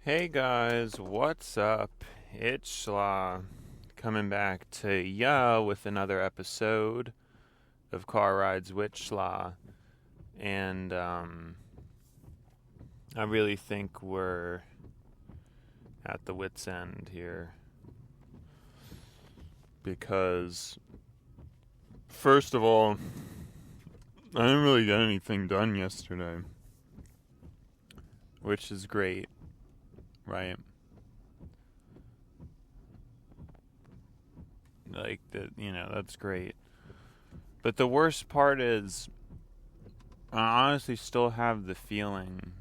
Hey guys, what's up? It's Schla coming back to ya with another episode of Car Rides with Schla. And I really think we're at the wit's end here. Because, first of all, I didn't really get anything done yesterday. Which is great, right? That's great. But the worst part is, I honestly still have the feeling,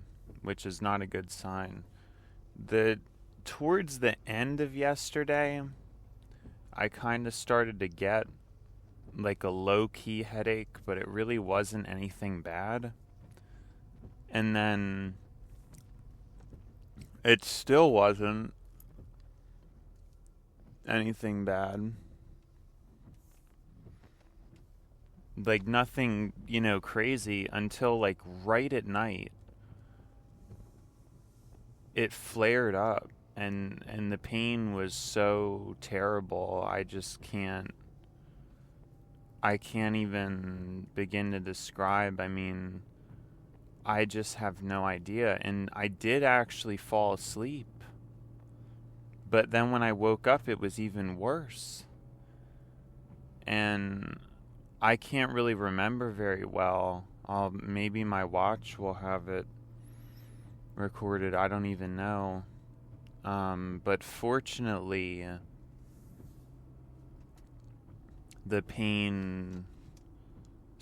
which is not a good sign, that towards the end of yesterday, I kind of started to get like a low-key headache, but it really wasn't anything bad. And then it still wasn't anything bad. Like nothing, crazy until like right at night it flared up and the pain was so terrible. I can't even begin to describe. I mean, I just have no idea. And I did actually fall asleep. But then when I woke up, it was even worse. And I can't really remember very well. Maybe my watch will have it recorded. I don't even know. But fortunately, the pain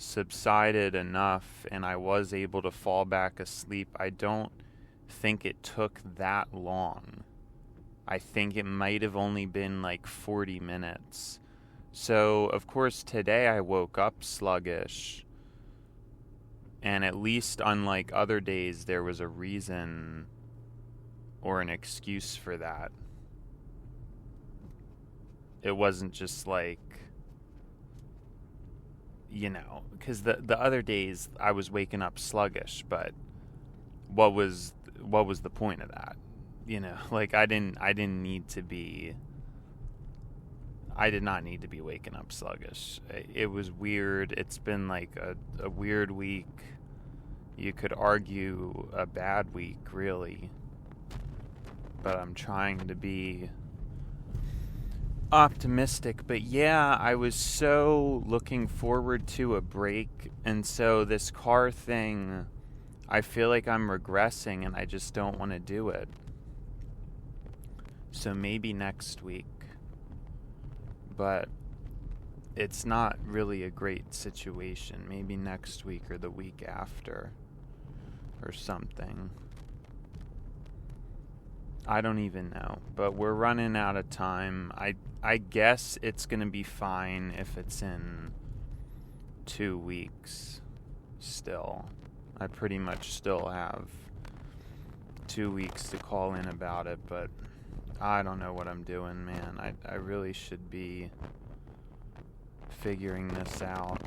subsided enough and I was able to fall back asleep. I don't think it took that long. I think it might have only been like 40 minutes. So, of course, today I woke up sluggish. And at least unlike other days, there was a reason or an excuse for that. It wasn't just like, because the other days I was waking up sluggish, but what was the point of that? Like I did not need to be waking up sluggish. It was weird. It's been like a weird week. You could argue a bad week, really. But I'm trying to be optimistic. But yeah, I was so looking forward to a break. And so this car thing, I feel like I'm regressing and I just don't want to do it. So maybe next week. But it's not really a great situation. Maybe next week or the week after or something. I don't even know. But we're running out of time. I guess it's going to be fine if it's in 2 weeks still. I pretty much still have 2 weeks to call in about it, but I don't know what I'm doing, man. I really should be figuring this out.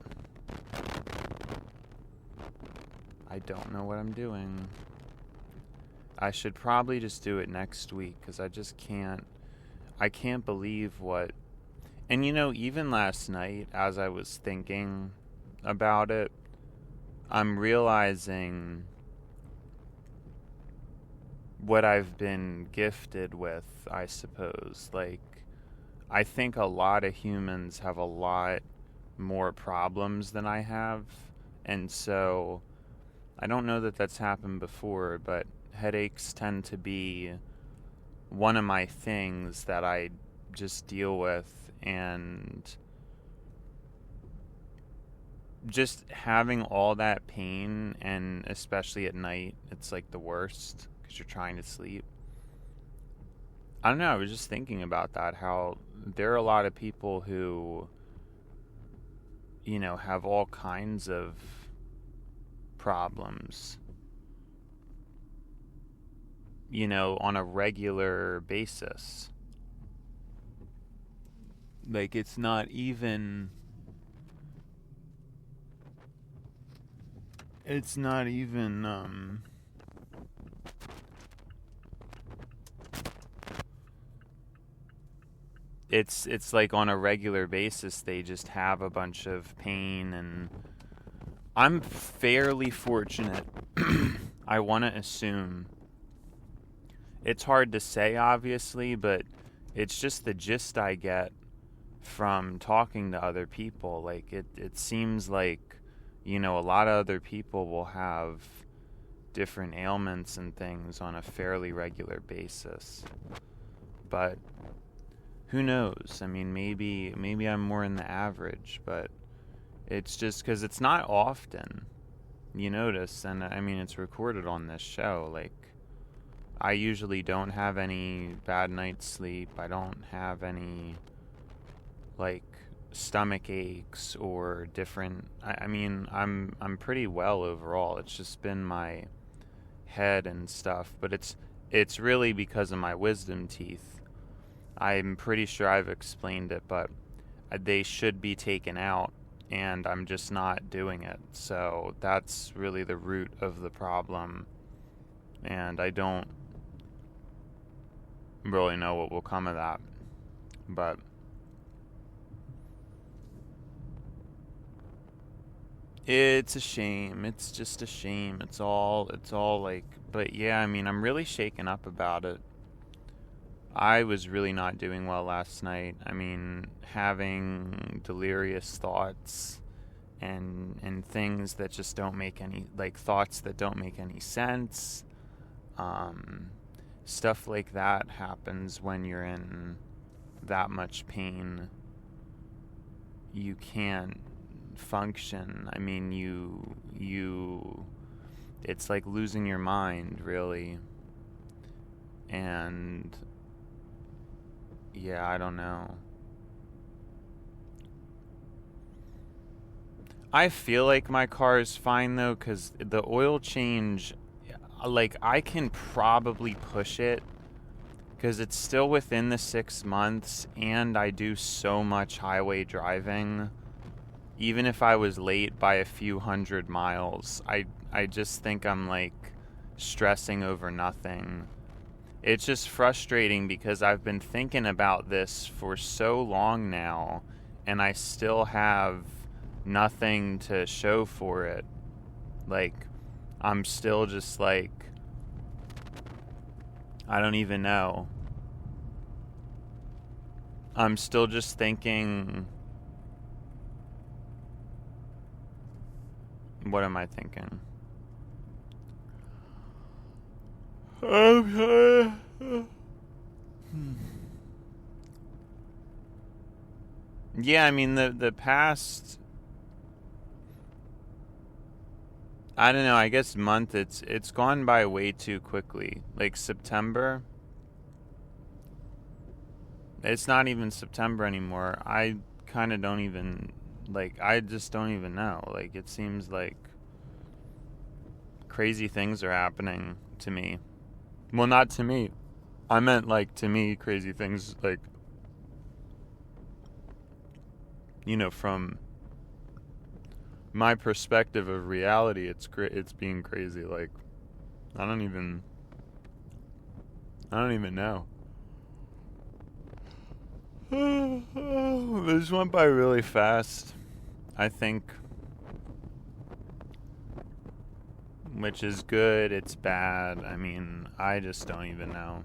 I don't know what I'm doing. I should probably just do it next week, because I can't believe what... And even last night, as I was thinking about it, I'm realizing what I've been gifted with, I suppose. Like, I think a lot of humans have a lot more problems than I have. And so, I don't know that that's happened before, but headaches tend to be one of my things that I just deal with. And just having all that pain, and especially at night, it's like the worst. You're trying to sleep. I don't know, I was just thinking about that, how there are a lot of people who have all kinds of problems on a regular basis. Like it's not even it's like on a regular basis they just have a bunch of pain, and I'm fairly fortunate. I want to assume. It's hard to say, obviously, but it's just the gist I get from talking to other people. Like, it seems like, a lot of other people will have different ailments and things on a fairly regular basis. But who knows? I mean, maybe I'm more in the average, but it's just because it's not often, you notice, and I mean, it's recorded on this show, like, I usually don't have any bad night's sleep. I don't have any, like, stomach aches or different. I mean, I'm pretty well overall. It's just been my head and stuff, but it's really because of my wisdom teeth. I'm pretty sure I've explained it, but they should be taken out, and I'm just not doing it. So that's really the root of the problem, and I don't really know what will come of that, but it's a shame. It's just a shame. It's all like, but yeah, I mean, I'm really shaken up about it. I was really not doing well last night. I mean, having delirious thoughts and things that just don't make any, like, thoughts that don't make any sense. Stuff like that happens when you're in that much pain. You can't function. I mean, it's like losing your mind, really. And yeah, I don't know. I feel like my car is fine though, because the oil change, like, I can probably push it because it's still within the 6 months, and I do so much highway driving. Even if I was late by a few hundred miles, I just think I'm, like, stressing over nothing. It's just frustrating because I've been thinking about this for so long now, and I still have nothing to show for it. Like, I'm still just like, I don't even know. I'm still just thinking, what am I thinking? Yeah, I mean, the past, I don't know, I guess month, it's gone by way too quickly. Like, September, it's not even September anymore. I kind of don't even, like, I just don't even know. Like, it seems like crazy things are happening to me. Well, not to me. I meant, like, to me, crazy things, like, from my perspective of reality, it's being crazy. Like, I don't even know. This went by really fast, I think, which is good. It's bad. I mean, I just don't even know.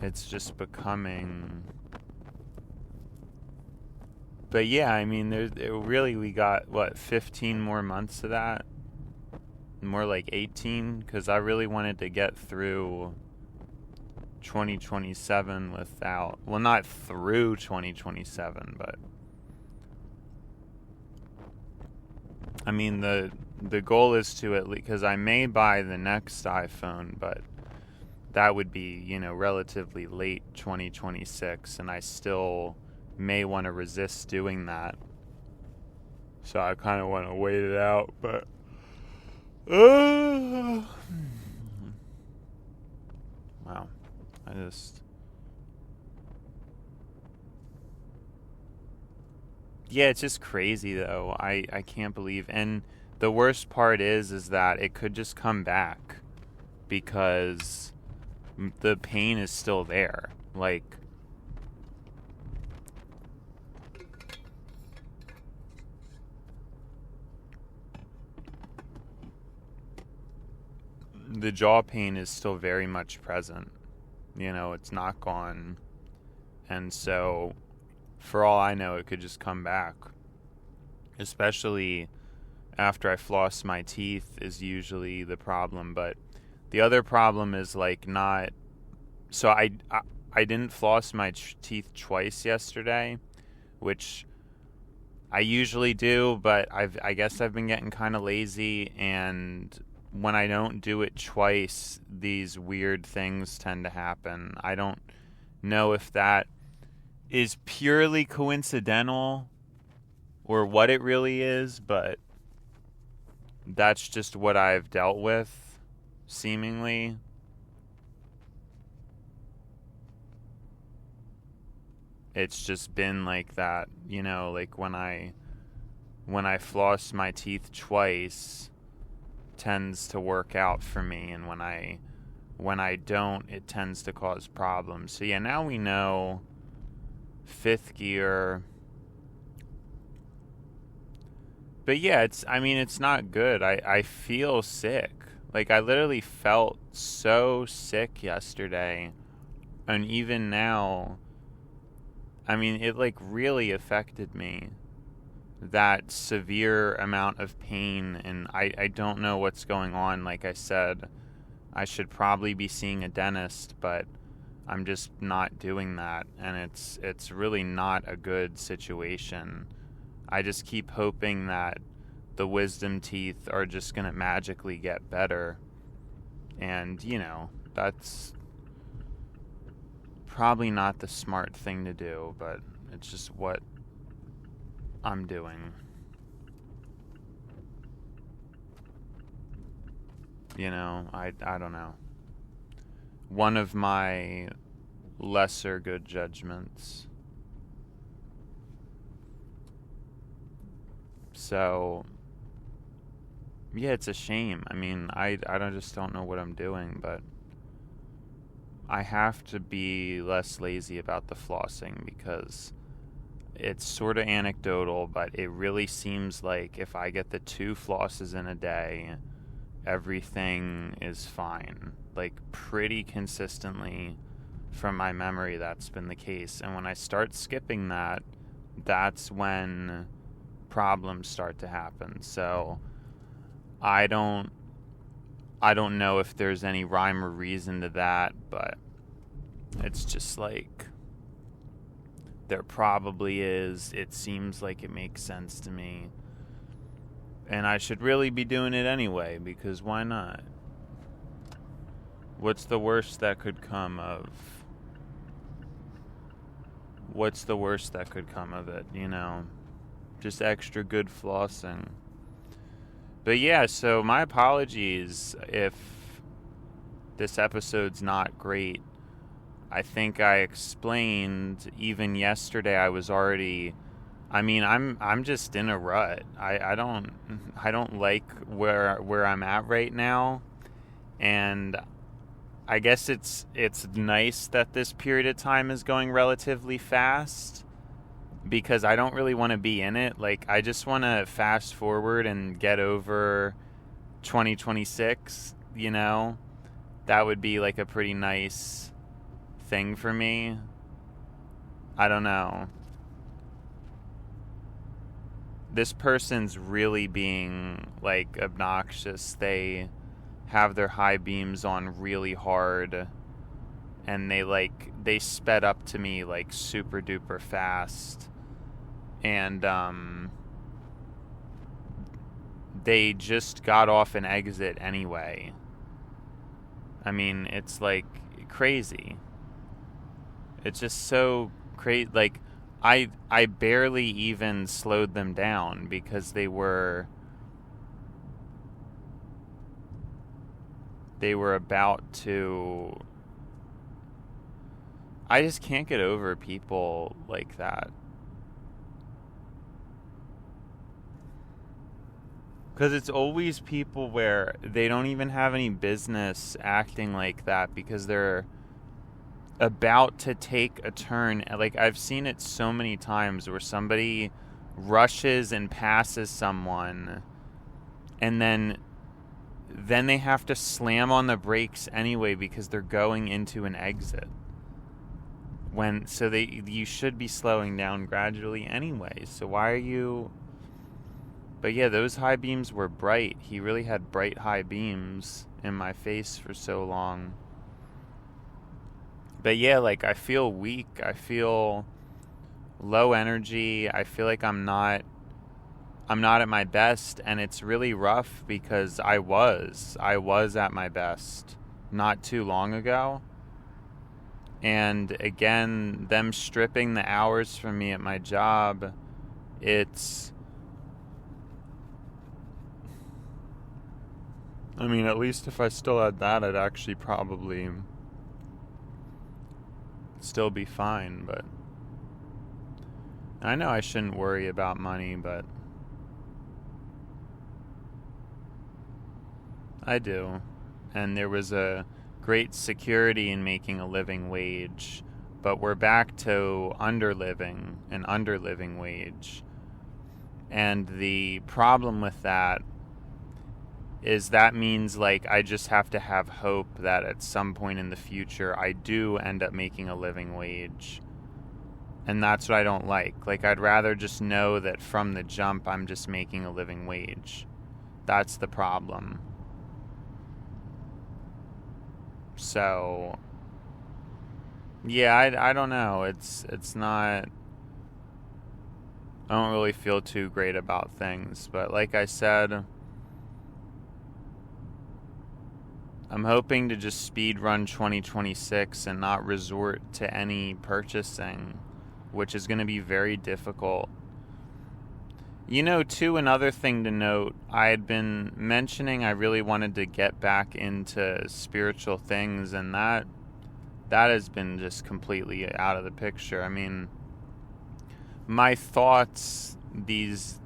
It's just becoming. But yeah, I mean, we got, 15 more months of that? More like 18, because I really wanted to get through 2027 without, well, not through 2027, but I mean, the goal is to at least, because I may buy the next iPhone, but that would be, relatively late 2026, and I still may want to resist doing that. So I kind of want to wait it out, but wow. Yeah, it's just crazy though. I can't believe, and the worst part is that it could just come back because the pain is still there. Like, the jaw pain is still very much present. It's not gone. And so, for all I know, it could just come back. Especially after I floss my teeth is usually the problem. But the other problem is, like, not... So I didn't floss my teeth twice yesterday, which I usually do, but I guess I've been getting kind of lazy, and when I don't do it twice, these weird things tend to happen. I don't know if that is purely coincidental or what it really is, but that's just what I've dealt with, seemingly. It's just been like that, like when I floss my teeth twice, tends to work out for me, and when I don't, it tends to cause problems. So yeah, now we know fifth gear. But yeah, it's not good. I feel sick. Like, I literally felt so sick yesterday, and even now, it like really affected me. That severe amount of pain, and I don't know what's going on. Like I said, I should probably be seeing a dentist, but I'm just not doing that, and it's really not a good situation. I just keep hoping that the wisdom teeth are just going to magically get better, and that's probably not the smart thing to do, but it's just what I'm doing. I don't know. One of my lesser good judgments. So, yeah, it's a shame. I don't know what I'm doing, but I have to be less lazy about the flossing, because it's sort of anecdotal, but it really seems like if I get the 2 flosses in a day, everything is fine. Like, pretty consistently, from my memory, that's been the case. And when I start skipping that, that's when problems start to happen. So I don't know if there's any rhyme or reason to that, but it's just like, there probably is. It seems like it makes sense to me. And I should really be doing it anyway, because why not? What's the worst that could come of it, Just extra good flossing. But yeah, so my apologies if this episode's not great. I think I explained even yesterday I was already... I'm just in a rut. I don't like where I'm at right now, and I guess it's nice that this period of time is going relatively fast, because I don't really want to be in it. Like, I just want to fast forward and get over 2026, That would be like a pretty nice thing for me. I don't know. This person's really being, like, obnoxious. They have their high beams on really hard, and they sped up to me, like, super duper fast, and they just got off an exit anyway. It's like crazy. It's just so crazy. Like, I barely even slowed them down, because they were about to... I just can't get over people like that. Because it's always people where they don't even have any business acting like that, because they're about to take a turn. Like, I've seen it so many times where somebody rushes and passes someone, and then they have to slam on the brakes anyway because they're going into an exit. You should be slowing down gradually anyway. So why are you? But yeah, those high beams were bright. He really had bright high beams in my face for so long. But yeah, like, I feel weak. I feel low energy. I feel like I'm not at my best, and it's really rough because I was at my best not too long ago. And again, them stripping the hours from me at my job, I mean, at least if I still had that, I'd actually probably still be fine. But I know I shouldn't worry about money, but I do. And there was a great security in making a living wage, but we're back to an underliving wage. And the problem with that is that means, like, I just have to have hope that at some point in the future I do end up making a living wage. And that's what I don't like. Like, I'd rather just know that from the jump I'm just making a living wage. That's the problem. So, yeah, I don't know. It's not... I don't really feel too great about things. But like I said, I'm hoping to just speed run 2026 and not resort to any purchasing, which is going to be very difficult. You know, too, another thing to note, I had been mentioning I really wanted to get back into spiritual things, and that has been just completely out of the picture. I mean, my thoughts these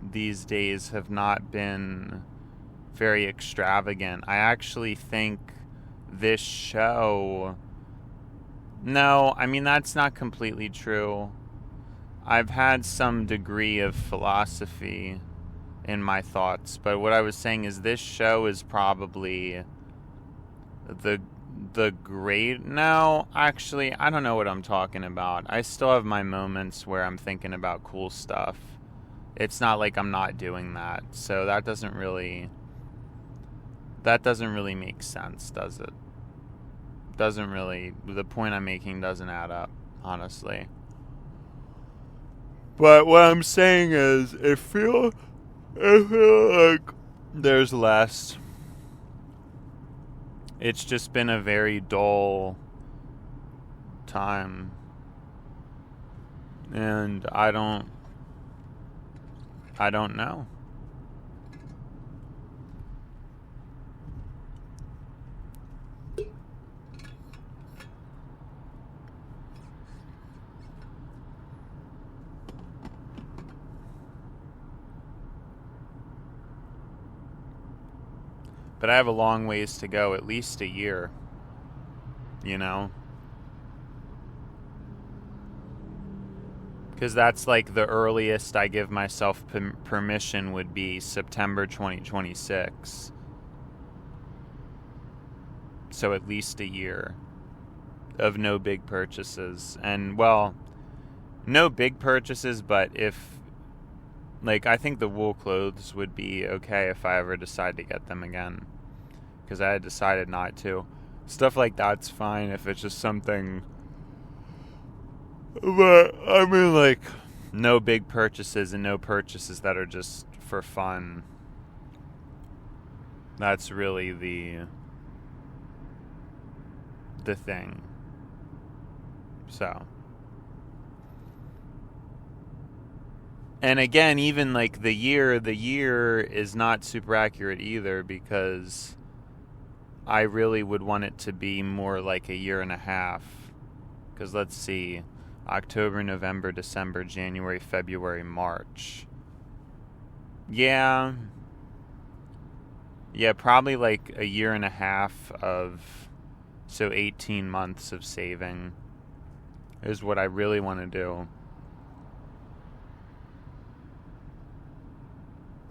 days have not been very extravagant. I actually think this show... No, I mean, that's not completely true. I've had some degree of philosophy in my thoughts, but what I was saying is this show is probably the great... No, actually, I don't know what I'm talking about. I still have my moments where I'm thinking about cool stuff. It's not like I'm not doing that, so that doesn't really make sense, does it? The point I'm making doesn't add up, honestly. But what I'm saying is, I feel like there's less. It's just been a very dull time. And I don't know. But I have a long ways to go, at least a year, you know? Because that's like the earliest I give myself permission would be September 2026. So at least a year of no big purchases. And, well, no big purchases, but if... Like, I think the wool clothes would be okay if I ever decide to get them again. Because I had decided not to. Stuff like that's fine if it's just something... But, I mean, like, no big purchases and no purchases that are just for fun. That's really the thing. So... And again, even like the year is not super accurate either, because I really would want it to be more like a year and a half. Because let's see, October, November, December, January, February, March. Yeah, probably like a year and a half of, so 18 months of saving. is what I really want to do.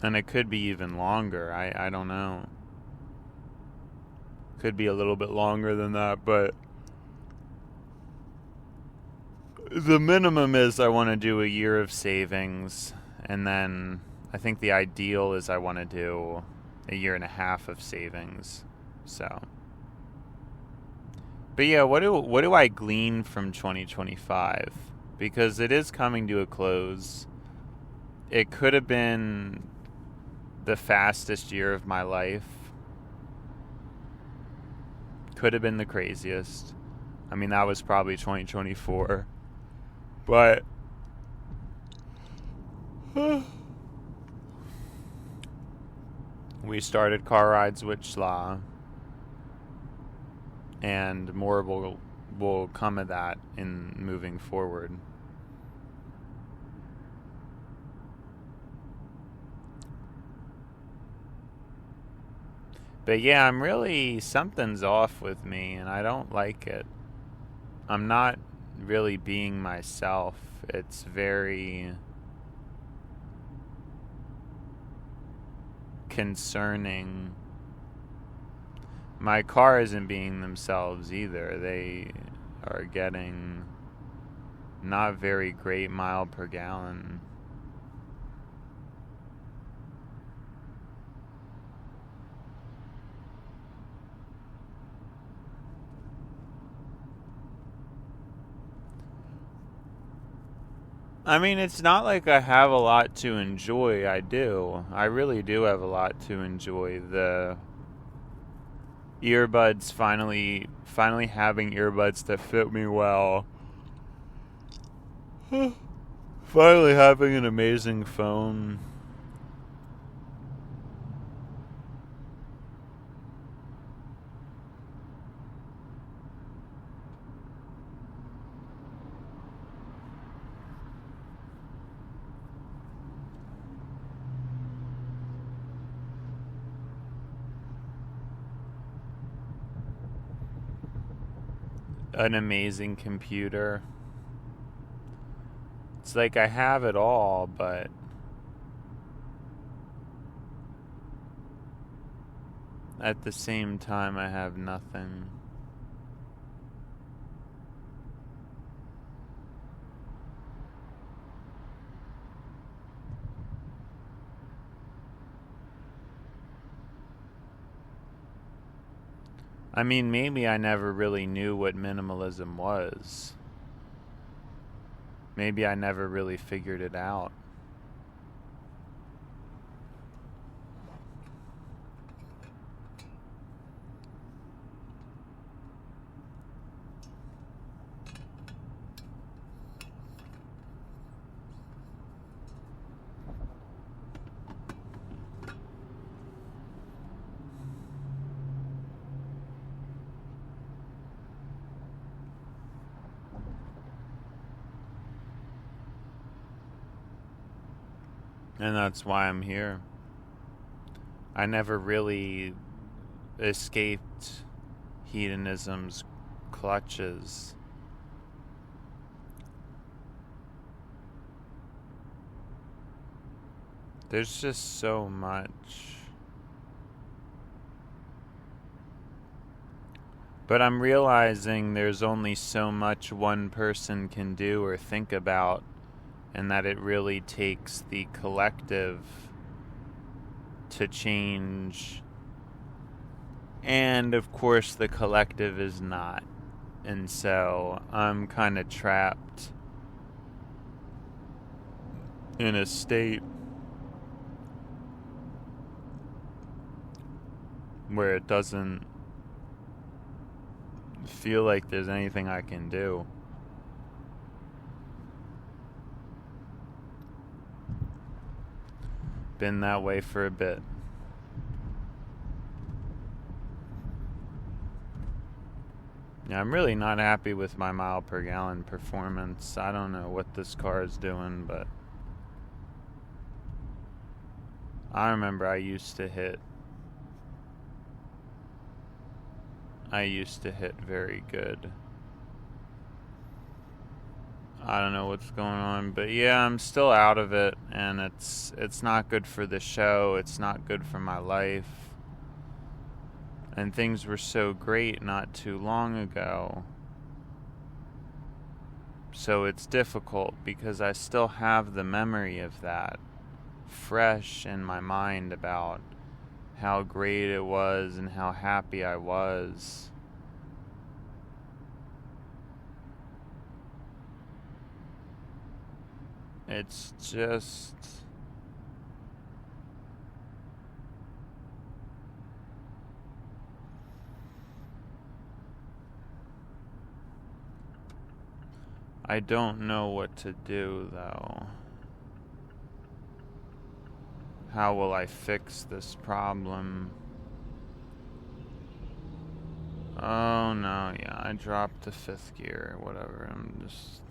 And it could be even longer. I don't know. Could be a little bit longer than that, but the minimum is I want to do a year of savings, and then I think the ideal is I want to do a year and a half of savings. So, but yeah, what do I glean from 2025? Because it is coming to a close. It could have been the fastest year of my life. Could have been the craziest. I mean, that was probably 2024. But we started car rides with Schla, and more will come of that in moving forward. But yeah, something's off with me, and I don't like it. I'm not really being myself. It's very concerning. My car isn't being themselves either. They are getting not very great mile per gallon. I mean, it's not like I have a lot to enjoy. I do. I really do have a lot to enjoy. The earbuds, finally having earbuds that fit me well. Finally having an amazing phone. An amazing computer. It's like I have it all, but at the same time I have nothing. I mean, maybe I never really knew what minimalism was. Maybe I never really figured it out. And that's why I'm here. I never really escaped hedonism's clutches. There's just so much. But I'm realizing there's only so much one person can do or think about, and that it really takes the collective to change. And of course the collective is not. And so I'm kind of trapped in a state where it doesn't feel like there's anything I can do. Been that way for a bit. Yeah, I'm really not happy with my mile per gallon performance. I don't know what this car is doing, but I remember I used to hit very good. I don't know what's going on, but yeah, I'm still out of it, and it's not good for the show. It's not good for my life. And things were so great not too long ago. So it's difficult because I still have the memory of that fresh in my mind about how great it was and how happy I was. It's just... I don't know what to do, though. How will I fix this problem? Oh no, yeah, I dropped to 5th gear or whatever. I'm just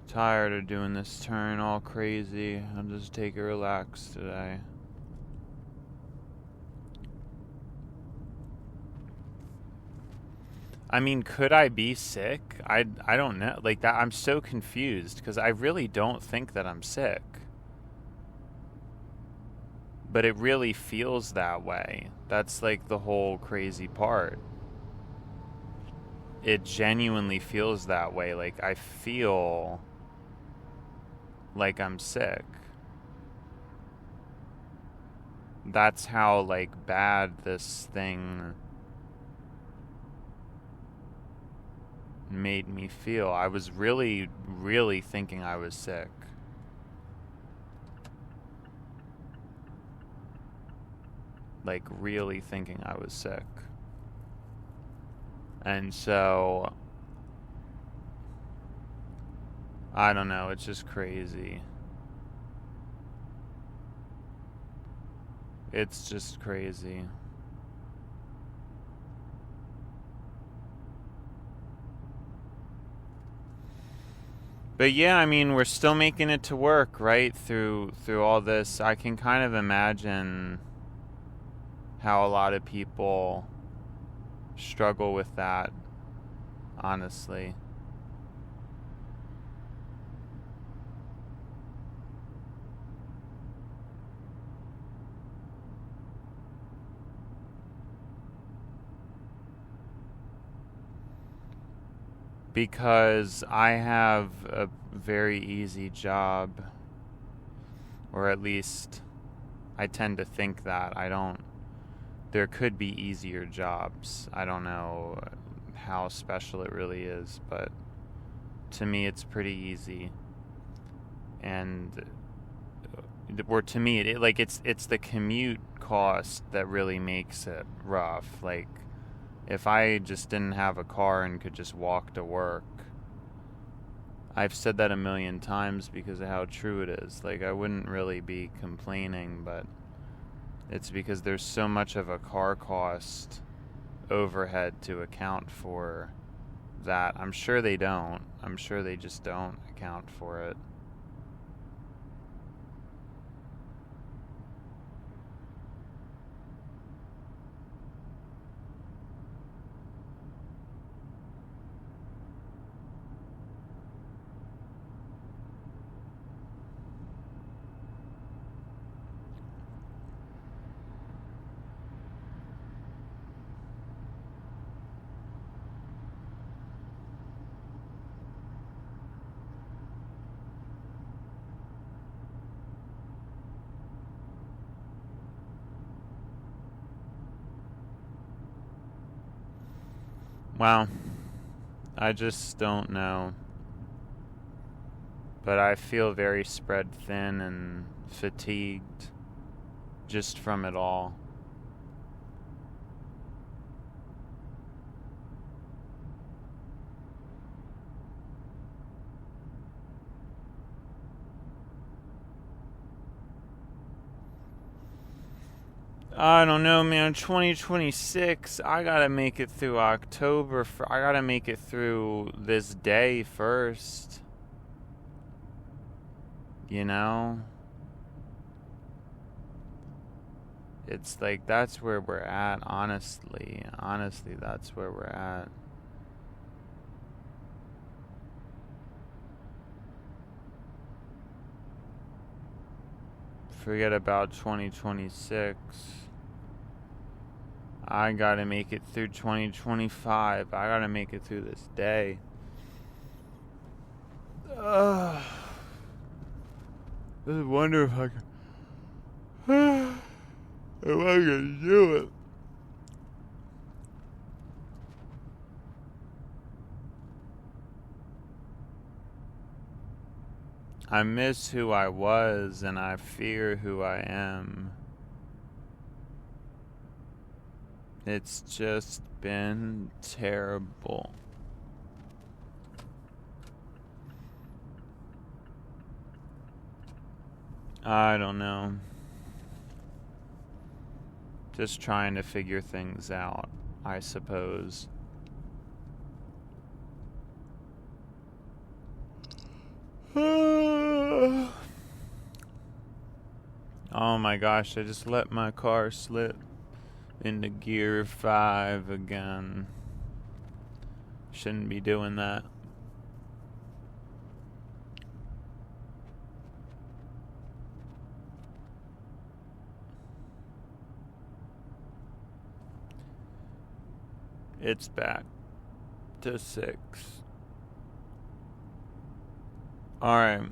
tired of doing this turn all crazy. I'll just take it relax today. I mean, could I be sick? I don't know. Like that, I'm so confused because I really don't think that I'm sick. But it really feels that way. That's like the whole crazy part. It genuinely feels that way. Like I feel like I'm sick. That's how like bad this thing made me feel. I was really, really thinking I was sick. Like really thinking I was sick. And so I don't know, it's just crazy. It's just crazy. But yeah, I mean, we're still making it to work, right? Through all this. I can kind of imagine how a lot of people struggle with that, honestly. Because I have a very easy job, or at least I tend to think that. There could be easier jobs. I don't know how special it really is, but to me it's pretty easy. And or to me it's the commute cost that really makes it rough. Like if I just didn't have a car and could just walk to work, I've said that a million times because of how true it is. Like I wouldn't really be complaining, but it's because there's so much of a car cost overhead to account for that. I'm sure they don't. I'm sure they just don't account for it. Well, I just don't know. But I feel very spread thin and fatigued just from it all. I don't know, man. 2026, I gotta make it through October. I gotta make it through this day first. You know? It's like, that's where we're at, honestly. Honestly, that's where we're at. Forget about 2026. I gotta make it through 2025. I gotta make it through this day. I wonder if I can. If I can do it. I miss who I was and I fear who I am. It's just been terrible. I don't know. Just trying to figure things out, I suppose. Oh my gosh, I just let my car slip into gear 5 again. Shouldn't be doing that. It's back to 6. Alright.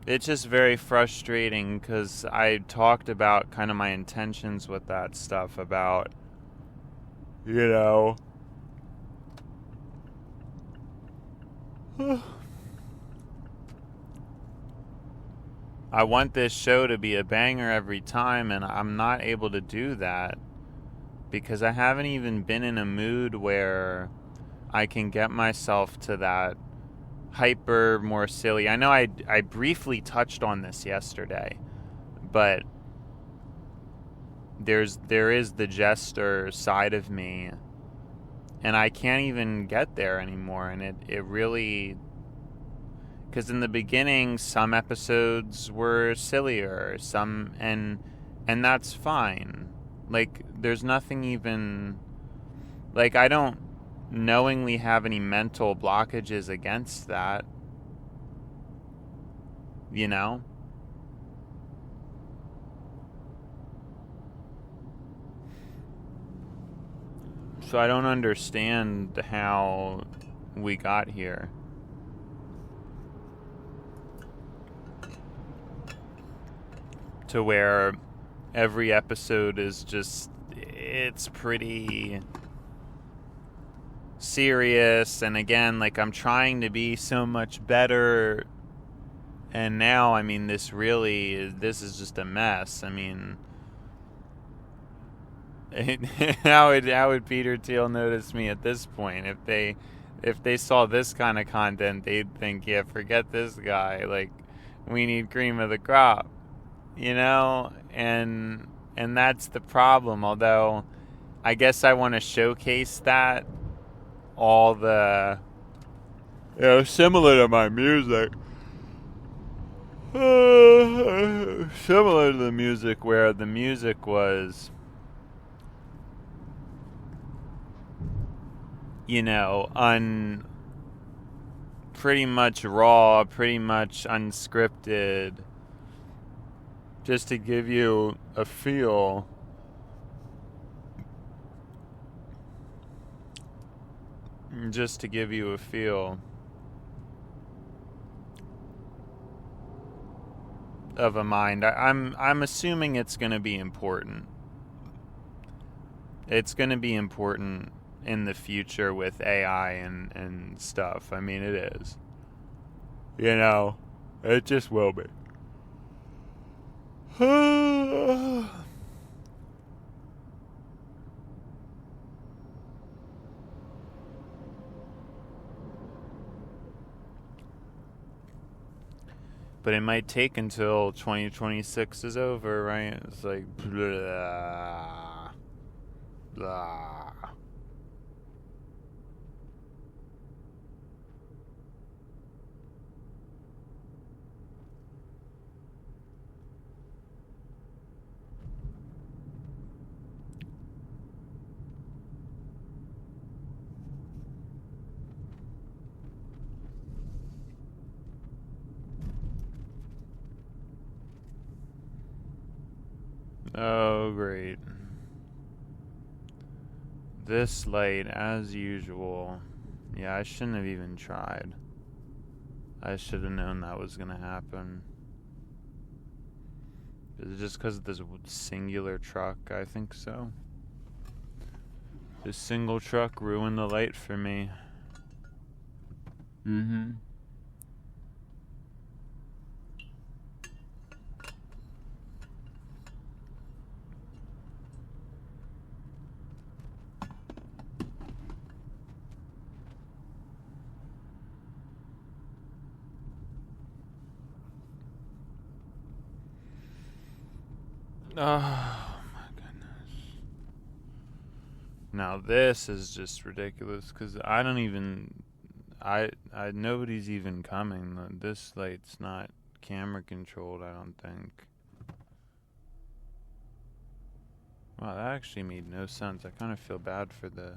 It's just very frustrating because I talked about kind of my intentions with that stuff about, you know, I want this show to be a banger every time, and I'm not able to do that because I haven't even been in a mood where I can get myself to that hyper, more silly. I know I briefly touched on this yesterday, but there is the jester side of me, and I can't even get there anymore. And it really, because in the beginning some episodes were sillier, and that's fine. Like, there's nothing even, like, I don't knowingly have any mental blockages against that, you know? So I don't understand how we got here. To where every episode is just, it's pretty serious, and again, like, I'm trying to be so much better, and now, I mean, this is just a mess. I mean, how would Peter Thiel notice me at this point? If they saw this kind of content, they'd think, yeah, forget this guy, like, we need cream of the crop, you know? And that's the problem. Although I guess I want to showcase that all the, you know, similar to my music, similar to the music, where the music was, you know, pretty much raw, pretty much unscripted, just to give you a feel. Just to give you a feel of a mind. I'm assuming it's going to be important. It's going to be important in the future with AI and stuff. I mean, it is. You know, it just will be. But it might take until 2026 is over, right? It's like, blah, blah. Oh, great. This light, as usual. Yeah, I shouldn't have even tried. I should have known that was going to happen. Is it just because of this singular truck? I think so. This single truck ruined the light for me. Mm-hmm. Oh my goodness. Now this is just ridiculous because I don't even nobody's even coming. This light's not camera controlled, I don't think. Wow, that actually made no sense. I kind of feel bad for the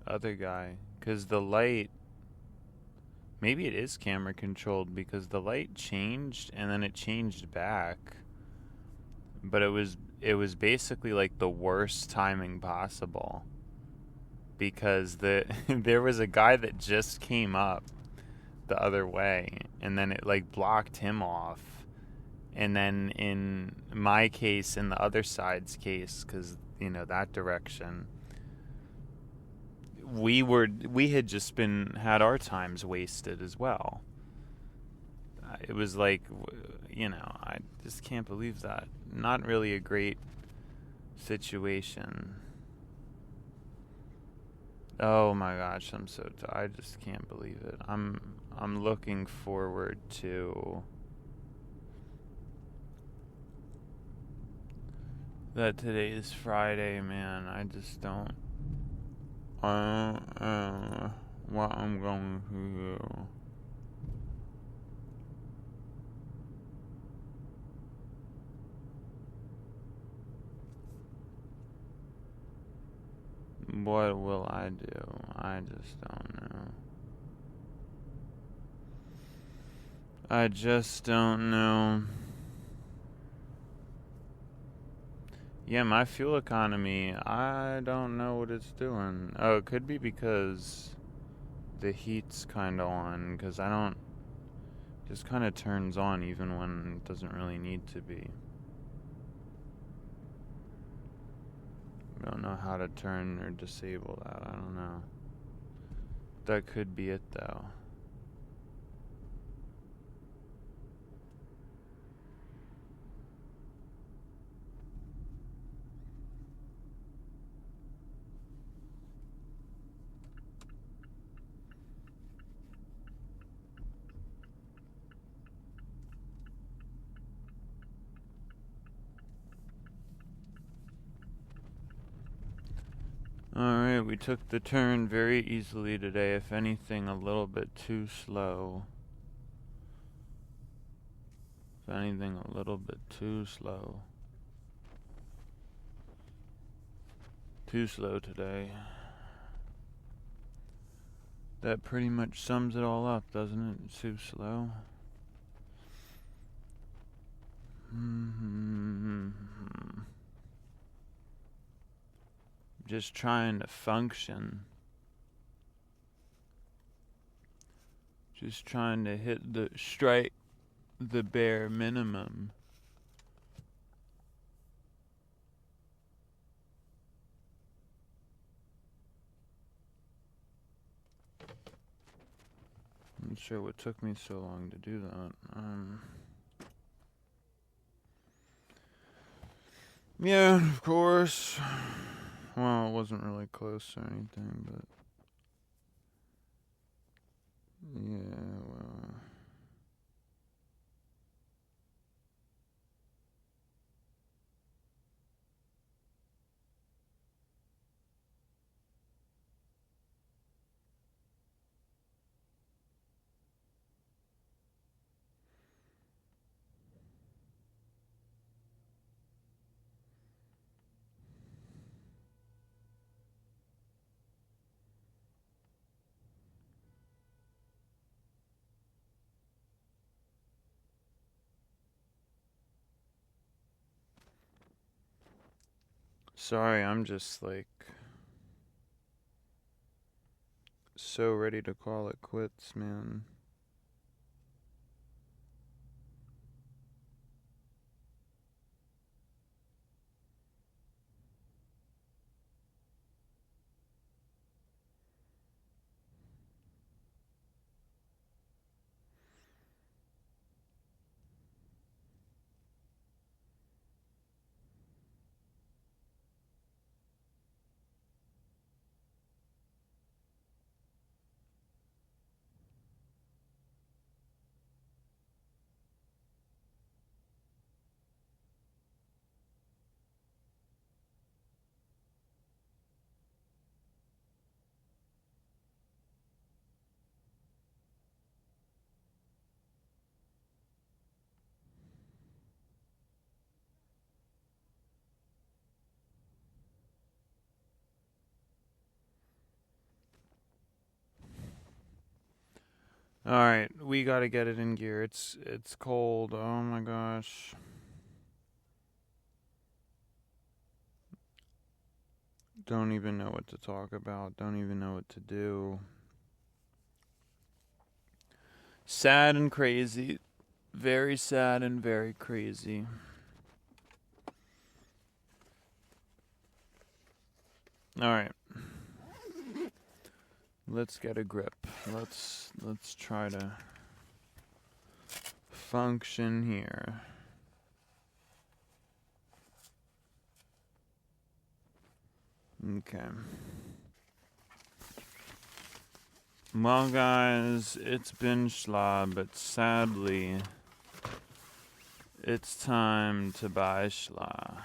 other guy because the light, maybe it is camera controlled because the light changed and then it changed back. But it was basically like the worst timing possible because there was a guy that just came up the other way and then it like blocked him off, and then in my case, in the other side's case, because that direction, we had just had our times wasted as well. It was like, I just can't believe that. Not really a great situation. Oh my gosh, I just can't believe it. I'm looking forward to that today is Friday, man. I just don't what I'm going to do. What will I do? I just don't know. I just don't know. Yeah, my fuel economy, I don't know what it's doing. Oh, it could be because the heat's kind of on, because just kind of turns on even when it doesn't really need to be. I don't know how to turn or disable that. I don't know. That could be it, though. Alright, we took the turn very easily today, if anything a little bit too slow. If anything a little bit too slow. Too slow today. That pretty much sums it all up, doesn't it? It's too slow. Just trying to function. Just trying to strike the bare minimum. I'm not sure what took me so long to do that. Yeah, of course. Well, it wasn't really close or anything, but yeah, well. Sorry, I'm just like so ready to call it quits, man. Alright, we gotta get it in gear. It's cold. Oh my gosh. Don't even know what to talk about. Don't even know what to do. Sad and crazy. Very sad and very crazy. Alright. Let's get a grip. Let's try to function here. Okay. Well, guys, it's been schla, but sadly, it's time to buy schla.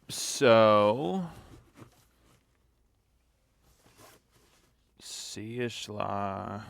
So, see ya schla.